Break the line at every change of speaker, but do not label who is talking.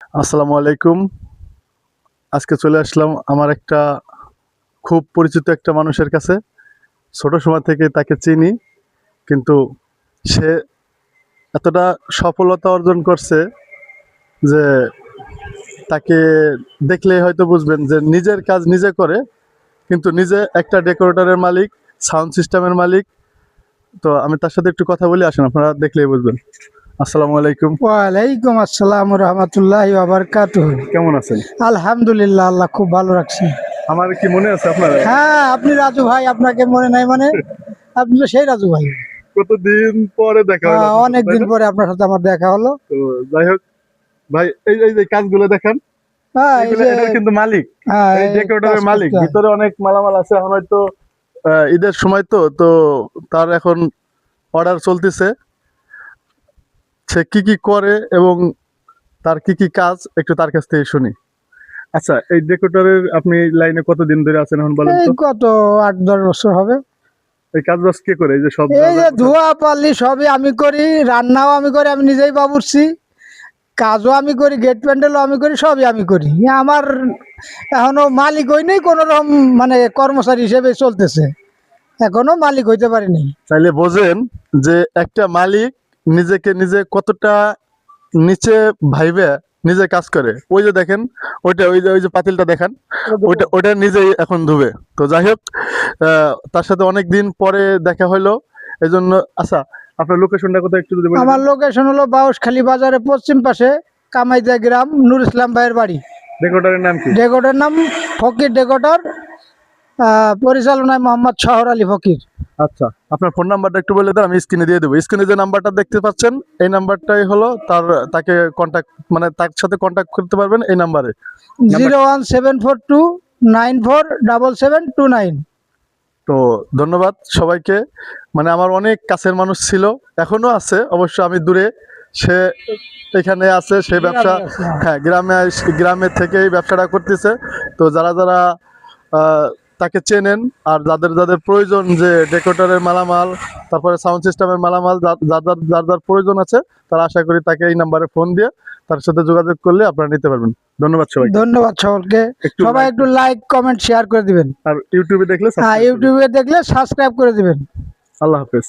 আসসালামু আলাইকুম। আজকে চলে আসলাম আমার একটা খুব পরিচিত একটা মানুষের কাছে। ছোট সময় থেকে তাকে চিনি। কিন্তু সে এতটা সফলতা অর্জন করছে যে তাকে দেখলেই হয়তো বুঝবেন যে নিজের কাজ নিজে করে, কিন্তু নিজে একটা ডেকোরেটরের মালিক, সাউন্ড সিস্টেমের মালিক। তো আমি তার সাথে একটু কথা বলি, আসেন আপনারা দেখলেই বুঝবেন। আসসালামু আলাইকুম।
ওয়ালাইকুম আসসালাম রহমতুল্লাহি ওয়া বারাকাতুহু।
কেমন আছেন?
আলহামদুলিল্লাহ, আল্লাহ খুব ভালো রাখছেন।
আমার কি মনে আছে আপনার?
হ্যাঁ, আপনি রাজু ভাই, আপনাকে মনে নাই মানে? আপনি তো সেই রাজু ভাই।
কতদিন পরে দেখা হলো আপনার সাথে,
অনেক
তাই
দিন
না?
পরে আপনার সাথে আমার দেখা হলো।
তো যাই হোক ভাই, এই যে কাজগুলো দেখেন,
হ্যাঁ, এই
এগুলো
যে
এটার কিন্তু মালিক,
হ্যাঁ,
এই
এই
ডেকোরেটরের
কাজ
মালিক।
করতে হয়।
ভিতরে অনেক মালামাল আছে, এখন হয়তো ঈদের সময় তো তো তার এখন অর্ডার চলতেছে। সে কি কি করে এবং তার কি কি কাজ একটু তার কাছ থেকে শুনি। আচ্ছা, এই ডেকোরেটরের আপনি লাইনে কতদিন ধরে আছেন এখন বলেন
এই
তো?
কত 8-10 বছর হবে।
এই কাজ বাজ কে করে? এই যে সব
এই যে ধোয়া পাল্লি সবই আমি করি, রান্নাও আমি করি, আমি নিজেই বাবুর্চি, কাজও আমি করি, গেট প্যান্ডেলও আমি করি, সবই আমি করি। আমার এখনো মালিক হই নাই, কোন রকম মানে কর্মচারী হিসেবে চলতেছে, এখনো মালিক হইতে পারিনি।
চাইলে বোঝেন যে একটা মালিক নিজেকে নিজে কতটা নিচে ভাইবে নিজে কাজ করে। ওই যে দেখেন, ওই যে পাতিলটা দেখেন, ওটা নিজেই এখন ধুবে। তো যাই হোক, তার সাথে অনেক দিন পরে দেখা হলো, এই জন্য। আচ্ছা, আপনার লোকেশনটা কোথায় একটু যদি বলে
আমার
দেন।
লোকেশন হলো বাউশখালী বাজারের পশ্চিম পাশে, কামাইদা গ্রাম, নুর ইসলাম ভাইয়ের বাড়ি।
ডেকোরেটরের নাম কি?
ডেকোরের নাম ফকির ডেকোরেটর, পরিচালনায় মোহাম্মদ শহর আলী ফকির।
আচ্ছা, আপনার ফোন নাম্বারটা একটু বলে দেন, আমি স্ক্রিনে দিয়ে দেবো। স্ক্রিনে যে নাম্বারটা দেখতে পাচ্ছেন, এই নাম্বারটাই হলো তাকে কন্ট্যাক্ট, মানে তার সাথে কন্ট্যাক্ট করতে পারবেন এই নাম্বারে।
01742947729।
তো ধন্যবাদ সবাইকে। মানে আমার অনেক কাছের মানুষ ছিল, এখনো আছে অবশ্য, আমি দূরে, সে এখানে আছে, সে ব্যবসা, হ্যাঁ, গ্রামে থেকেই ব্যবসাটা করতেছে। তো যারা যারা তাকে চেনেন, আর যাদের যাদের প্রয়োজন যে ডেকোরেটরের মালামাল, তারপরে সাউন্ড সিস্টেমের মালামাল, যার যার প্রয়োজন আছে, তারা আশা করি তাকে এই নাম্বারে ফোন দিয়ে তার সাথে যোগাযোগ করলে আপনারা নিতে পারবেন। ধন্যবাদ সবাই।
ধন্যবাদ সকলকে। সবাই একটু লাইক কমেন্ট শেয়ার করে দিবেন।
আর ইউটিউবে দেখলে
হ্যাঁ, ইউটিউবে দেখলে সাবস্ক্রাইব করে দিবেন।
আল্লাহ হাফেজ।